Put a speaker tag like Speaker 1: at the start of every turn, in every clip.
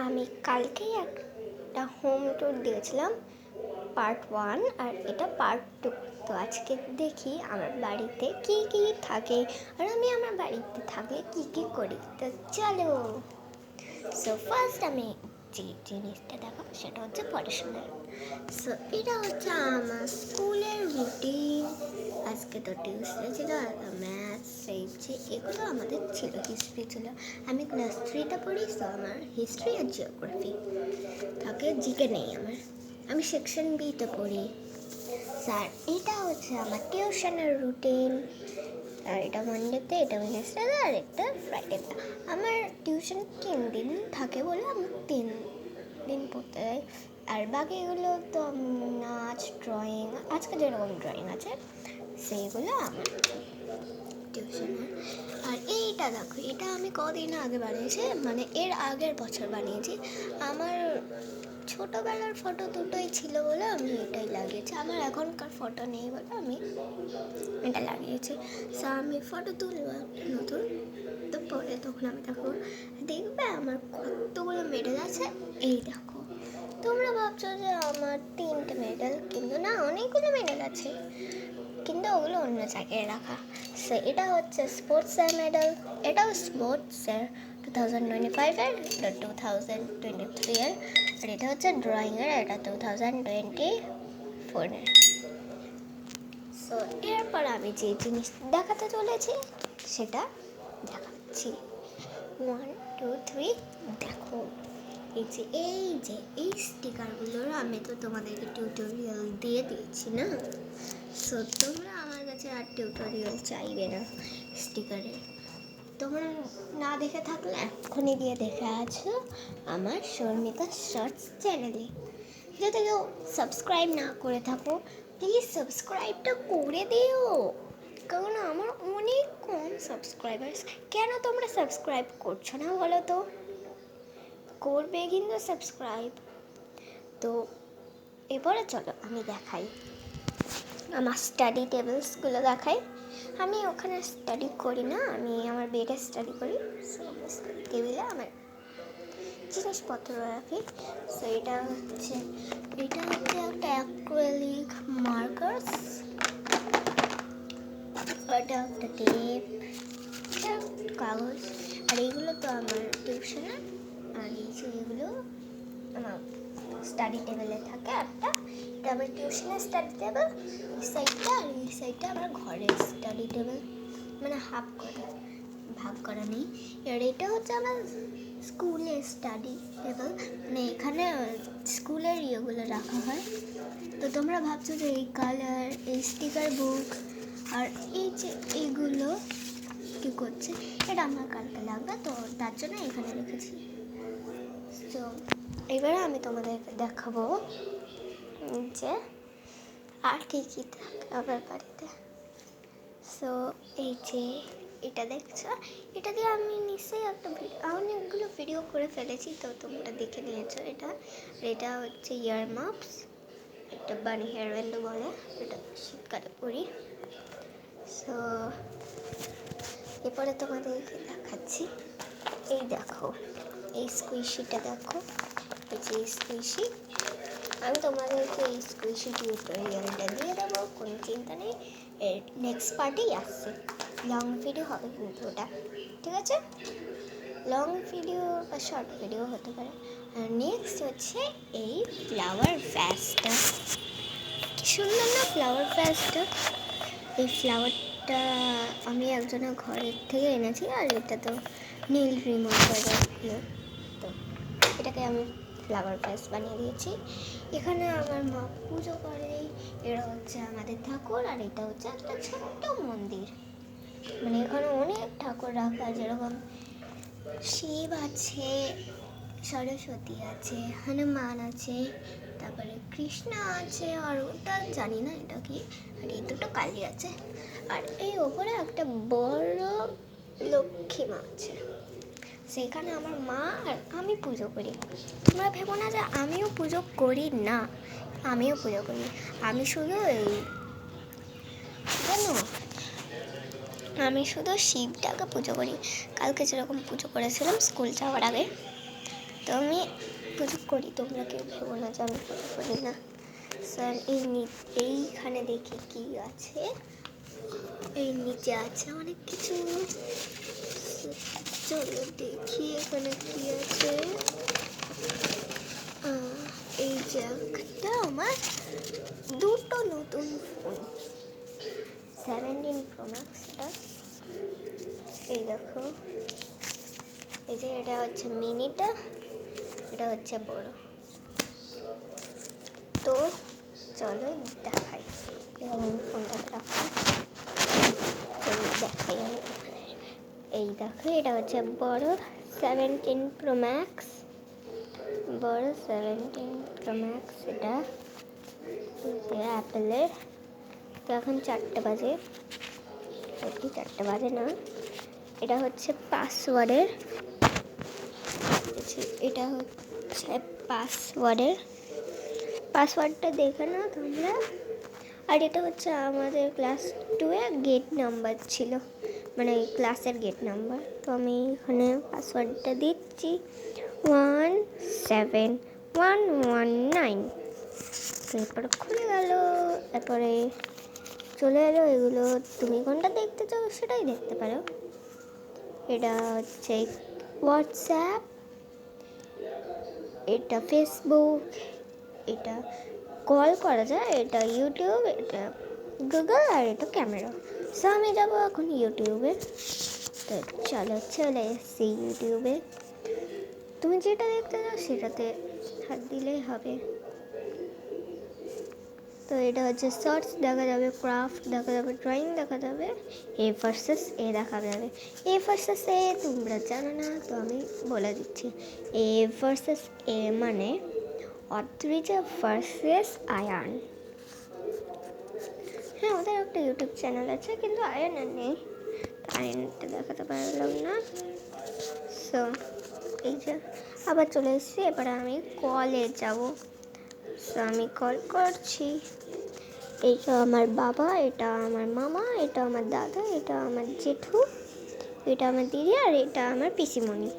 Speaker 1: আমি কালকেই একটা হোম ট্যুর দিয়েছিলাম পার্ট 1 আর এটা পার্ট 2। তো আজকে দেখি আমার বাড়িতে কি কি থাকে আর আমি আমার বাড়িতে থাকলে কি কি করি। তো চলো। সো ফার্স্ট আমি যে জিনিসটা দেখাবো সেটা হচ্ছে পড়াশোনার। সো এটা হচ্ছে আমার স্কুলের রুটিন। আজকে তো টিউসডে ছিল, ম্যাথ যে এগুলো আমাদের ছিল, হিস্ট্রি ছিল। আমি ক্লাস 3তে পড়ি, সো আমার হিস্ট্রি আর জিওগ্রাফি থাকে, জিকে নেই আমার। আমি সেকশন বিতে পড়ি। স্যার এটা হচ্ছে আমার টিউশনের রুটিন। আর এটা মানডেতে, এটা ওয়েডনেসডে আর এটা ফ্রাইডেতে। আমার টিউশন 3 দিন থাকে বলে আমি 3 দিন পড়তে যাই। আর বাকিগুলো তো নাচ, ড্রয়িং, আজকে যেরকম ড্রয়িং আছে সেইগুলো আমার টিউশনের। আর এইটা দেখো, এটা আমি কদিন আগে বানিয়েছি, মানে এর আগের বছর বানিয়েছি। আমার ছোটোবেলার ফটো দুটোই ছিল বলে আমি এটাই লাগিয়েছি। আমার এখনকার ফটো নেই বলে আমি এটা লাগিয়েছি। সো আমি ফটো তুলবো নতুন, তো পরে তখন আমি দেখো, দেখবে আমার কতগুলো মেডেল আছে। এই দেখো, তোমরা ভাবছো যে আমার 3টে মেডেল, কিন্তু না, অনেকগুলো মেডেল আছে, কিন্তু ওগুলো অন্য জায়গায় রাখা। সো এটা হচ্ছে স্পোর্টসের মেডেল, এটাও স্পোর্টসের 2025-এর, এটা 2023-এর। আর এটা হচ্ছে ড্রয়িংয়ের, এটা 2024-এর। সো এরপর আমি যে জিনিস দেখাতে চলেছি সেটা দেখাচ্ছি। 1 2 3 দেখো, এই স্টিকারগুলোর আমি তো তোমাদেরকে টিউটোরিয়াল দিয়ে দিয়েছি না। সো তোমরা আমার কাছে আর টিউটোরিয়াল চাইবে না স্টিকারের। তোমরা না দেখে থাকলে এক্ষুনি দিয়ে দেখে আছো আমার শর্মিতা শর্টস চ্যানেলে। যদি কেউ সাবস্ক্রাইব না করে থাকো, প্লিজ সাবস্ক্রাইবটা করে দিও, কারণ আমার অনেক কম সাবস্ক্রাইবার্স। কেন তোমরা সাবস্ক্রাইব করছো না বলো তো? করবে কিন্তু সাবস্ক্রাইব। তো এবারে চলো আমি দেখাই, আমার স্টাডি টেবিলসগুলো দেখাই। আমি ওখানে স্টাডি করি না, আমি আমার বেডে স্টাডি করি। স্টাডি টেবিলে আমার জিনিসপত্র রাখি। সো এটা হচ্ছে একটা অ্যাক্রিলিক মার্কার্স, এটা একটা টেপ, কাগজ। আর এইগুলো তো আমার টিউশনের। আর এই যে এগুলো আমার স্টাডি টেবিলে থাকে একটা, এটা আমার টিউশনের স্টাডি টেবিল। এই সাইডটা আর এই সাইডটা আমার ঘরের স্টাডি টেবিল, মানে হাফ করে ভাগ করা নেই। আর এটা হচ্ছে আমার স্কুলের স্টাডি টেবিল, মানে এখানে স্কুলের ইয়েগুলো রাখা হয়। তো তোমরা ভাবছো যে এই কালার, এই স্টিকার বুক আর এই যে এইগুলো কী করছে, এটা আমার কালকে লাগবে, তো তার জন্য এখানে রেখেছি। তো এবারে আমি তোমাদেরকে দেখাবো যে আর কী কী থাকে আমার বাড়িতে। সো এই যে এটা দেখছো, এটা দিয়ে আমি নিশ্চয়ই একটা অনেকগুলো ভিডিও করে ফেলেছি, তো তোমরা দেখে নিয়েছো। এটা হচ্ছে ইয়ার মাপস, একটা বানি হেয়ার ব্যান্ড বলে, এটা শীতকালে পরি। সো এরপরে তোমাদেরকে দেখাচ্ছি, এই দেখো এই স্কুইশিটা দেখো, এই যে স্কুইশি। আমি তোমাদেরকে এই স্কুইশি টিউটোরিয়ালটা দিয়ে দেবো, কোনো চিন্তা নেই। এর নেক্সট পার্টেই আসছে, লং ভিডিও হবে কিন্তু ওটা, ঠিক আছে? লং ভিডিও বা শর্ট ভিডিও হতে পারে। আর নেক্সট হচ্ছে এই ফ্লাওয়ার ভ্যাসটা, কি সুন্দর না ফ্লাওয়ার ভ্যাসটা। এই ফ্লাওয়ারটা আমি একজনের ঘরের থেকে এনেছি, আর এটা তো নীল রিমোট বাজার, তো এটাকে আমি ফ্লাওয়ার ভ্যাস বানিয়ে দিয়েছি। এখানে আমার মা পুজো করে, এরা হচ্ছে আমাদের ঠাকুর। আর এটা হচ্ছে একটা ছোট্ট মন্দির, মানে এখানে অনেক ঠাকুর রাখা, যেরকম শিব আছে, সরস্বতী আছে, হনুমান আছে, তারপরে কৃষ্ণ আছে, আর ওটা জানি না এটা কি। আর এই দুটো কালী আছে, আর এই ওপরে একটা বড় লক্ষ্মী মা আছে। সেখানে আমার মা আর আমি পুজো করি। তোমরা ভেবো না যে আমিও পুজো করি না, আমিও পুজো করি। আমি শুধু আমি শুধু শিবটাকে পুজো করি। কালকে যেরকম পুজো করেছিলাম স্কুল যাওয়ার আগে, তো আমি পুজো করি, তোমরা কেউ ভেবো না যে আমি পুজো করি না। স্যার এইখানে দেখি কি আছে, এই নিচে আছে অনেক কিছু। চলো দেখি এখানে কি আছে। এই যে একটা আমার দুটো নতুন ফোন, 17 Pro Max। এই দেখো, এই যে এটা হচ্ছে মিনিটা, এটা হচ্ছে বড়। তো চলো দেখাই, এরকম ফোনটাকে রাখো, চলো দেখাই আমি। এই দেখো, এটা হচ্ছে বড় 17 Pro Max, বড় 17 Pro Max। এটা অ্যাপেলের। তো এখন 4টে বাজে, সত্যি 4টে বাজে না, এটা হচ্ছে পাসওয়ার্ডের, এটা হচ্ছে পাসওয়ার্ডটা দেখে নাও তোমরা। আর এটা হচ্ছে আমাদের ক্লাস 2-এ গেট নাম্বার ছিল, মানে ক্লাসের গেট নাম্বার। তো আমি এখানে পাসওয়ার্ডটা দিচ্ছি 17119। তো এরপরে খুলে গেল, তারপরে চলে এলো। এগুলো তুমি কোনটা দেখতে চাও সেটাই দেখতে পারো। এটা হচ্ছে হোয়াটসঅ্যাপ, এটা ফেসবুক, এটা কল করা যায়, এটা ইউটিউব, এটা গুগল, আর এটা ক্যামেরা। সো আমি যাবো এখন ইউটিউবে। তো চলো চলে এসছি ইউটিউবে। তুমি যেটা দেখতে চাও সেটাতে হাত দিলেই হবে। তো এটা হচ্ছে শর্টস দেখা যাবে, ক্রাফট দেখা যাবে, ড্রয়িং দেখা যাবে, এ ভার্সেস এ দেখা যাবে। এ ভার্সেস এ তোমরা জানো না, তো আমি বলে দিচ্ছি। এ ভার্সেস এ মানে অদ্রিজা ভার্সেস আয়ান। হ্যাঁ, ওদের একটা ইউটিউব চ্যানেল আছে, কিন্তু আয়ানের নেই, আয়ানটা দেখাতে পারলাম না। সো এই যে আবার চলে এসেছি, এবারে আমি কলে যাব। সো আমি কল করছি। এইটা আমার বাবা, এটা আমার মামা, এটা আমার দাদা, এটা আমার জেঠু, এটা আমার দিদি, আর এটা আমার পিসিমণি।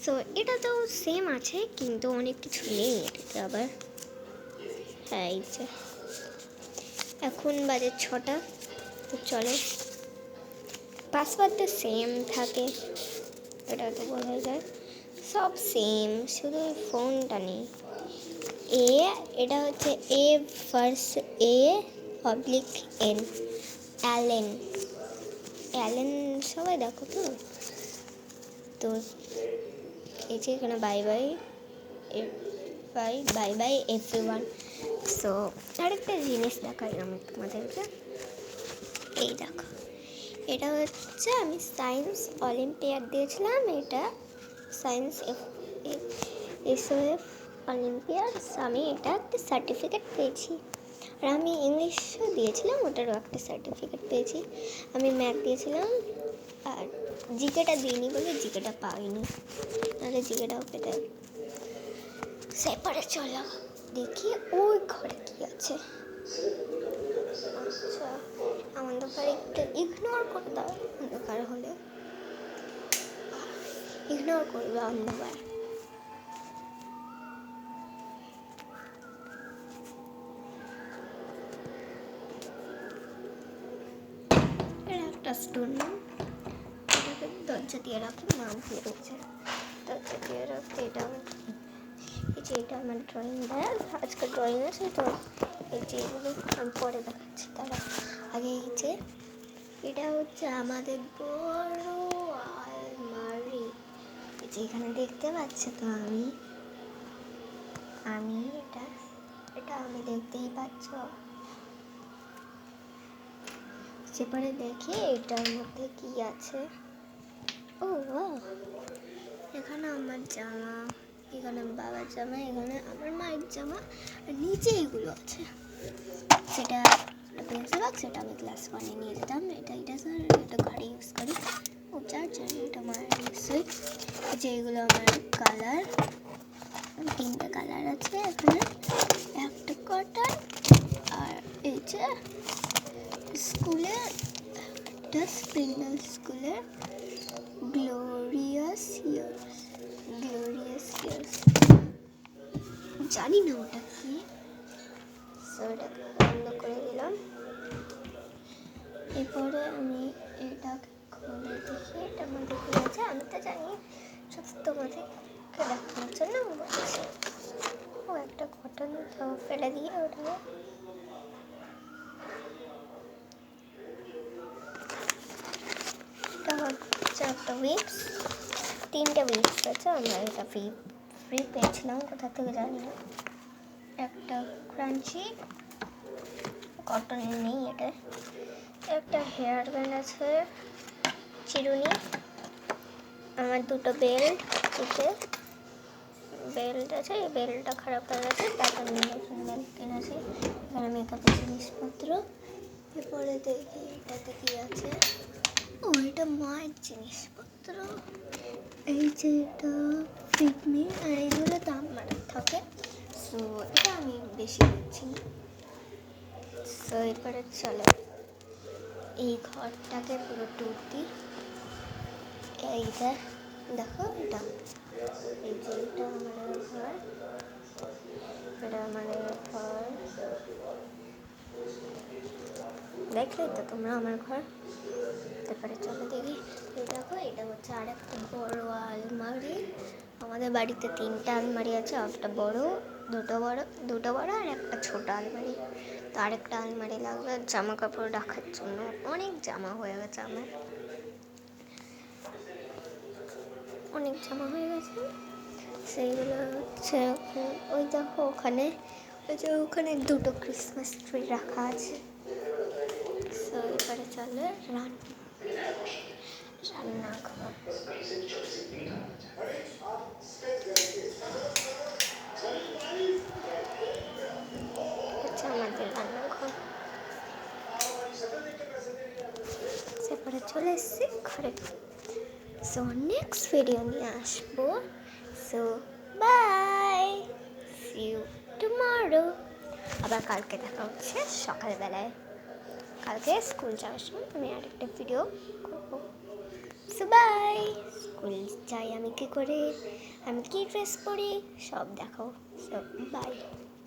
Speaker 1: সো এটা তো সেম আছে, কিন্তু অনেক কিছু নেই এটাতে আবার। হ্যাঁ, এই যে এখন বাজে 6টা। তো চলো, পাসওয়ার্ডটা সেম থাকে, এটা তো বোঝা যায়, সব সেম, শুধু ফোনটা নেই। এটা হচ্ছে এ ভার্স এ পাবলিক এন, অ্যালেন। সবাই দেখো। তো এই যে এখানে বাই বাই এভরিওয়ান। সো আরেকটা জিনিস দেখাই আমি তোমাদেরকে, এই দেখো, এটা হচ্ছে আমি সায়েন্স অলিম্পিয়াড দিয়েছিলাম, এটা সায়েন্স এসওএফ অলিম্পিয়াড। আমি এটা একটা সার্টিফিকেট পেয়েছি। আর আমি ইংলিশও দিয়েছিলাম, ওটারও একটা সার্টিফিকেট পেয়েছি। আমি ম্যাথ দিয়েছিলাম, আর জিকেটা দিইনি বলে জিকেটা পাইনি, নাহলে জিকেটাও পেতে। সেপারে চলো দেখি ওই ঘরে কি আছে। আচ্ছা, আমাদের ঘরে একটু ইগনোর করে দাও, অন্ধকার হলে ইগনোর করবে অন্ধকার। এটা একটা স্টোন, এটাকে দরজা দিয়ে রাখো, মা ভুলে গেছে, দরজা দিয়ে রাখতে। এটা এই যে এটা আমার ড্রয়িং ব্যাগ, আজকে ড্রয়িং আছে। তো এই যে এগুলো আমি পরে দেখাচ্ছি, তারা আগে এই যে এটা হচ্ছে আমাদের বড় আলমারি। এই যে এখানে দেখতে পাচ্ছ তো, আমি এটা আমি দেখতেই পাচ্ছ। সেপারে দেখি এটার মধ্যে কি আছে। ও বাহ, এখানে আমার জামা, এখানে বাবার জামা, এখানে আমার মায়ের জামা, আর নিচে এগুলো আছে। সেটা পেন্সিল বক্স, সেটা আমি ক্লাস 1-এ নিয়ে যেতাম। এটা স্যার, এটা ঘরে ইউজ করি। ও চার্জার, এটা মায়ের সুইচ। যে এগুলো আমার কালার, 3টে কালার আছে এখানে, একটা কটন, আর এই যে স্কুলের একটা স্প্রিংডেল স্কুলের গ্লোরিয়াস ইয়ার। তোমাদেরকে দেখানোর জন্য বলছি। ও একটা কটন ফেলে দিয়ে ওটা হচ্ছে একটা উইপস, 3টে উইপস আছে। আমরা এটা ফ্রি পেয়েছিলাম, কোথা থেকে জানি না। একটা ক্রাঞ্চি কটনের নেই এটা। একটা হেয়ার ব্যান্ড আছে, চিরুনি, আমার 2টো বেল্ট, বেল্ট আছে। এই বেল্টটা খারাপ হয়ে গেছে, তারপর নতুন বেল্ট কিনেছি। এখানে মেকআপের জিনিসপত্র। এরপরে দেখি এটাতে কি আছে। ও, এটা মায়ের জিনিসপত্র। এই যে এটা ফিটমি, আর এইগুলো দাম বাড়াতে থাকে। সো এটা আমি বেশি দিচ্ছি না। সো এরপরে চলে এই ঘরটাকে পুরো ট্যুর দিই। এইটা দেখো, এটা এই যে এটা আমাদের ঘর, এটা আমাদের ঘর। দেখলে তো তোমরা আমার ঘর। তারপরে চলো দেখি। এই দেখো, এটা হচ্ছে আর একটা বড় আলমারি। আমাদের বাড়িতে 3টে আলমারি আছে, একটা বড়, দুটো বড় আর একটা ছোট আলমারি। তো আরেকটা আলমারি লাগবে জামা কাপড় রাখার জন্য। অনেক জামা হয়ে গেছে আমার, অনেক জামা হয়ে গেছে। সেইগুলো হচ্ছে ওই দেখো ওখানে, ওই যে ওখানে 2টো ক্রিসমাস ট্রি রাখা আছে। সো এবারে চলে রান্নাঘর। হচ্ছে আমাদের রান্নাঘর। সেপরে চলে এসেছি ঘরে। সো নেক্সট ভিডিও নিয়ে আসবো। So bye, see you tomorrow. আবার কালকে দেখা হচ্ছে সকালবেলায়। কালকে স্কুল যাওয়ার সময় আমি আরেকটা ভিডিও করবো। So by. স্কুল যাই আমি কী করে, আমি কী ড্রেস পরি, সব দেখো। So by.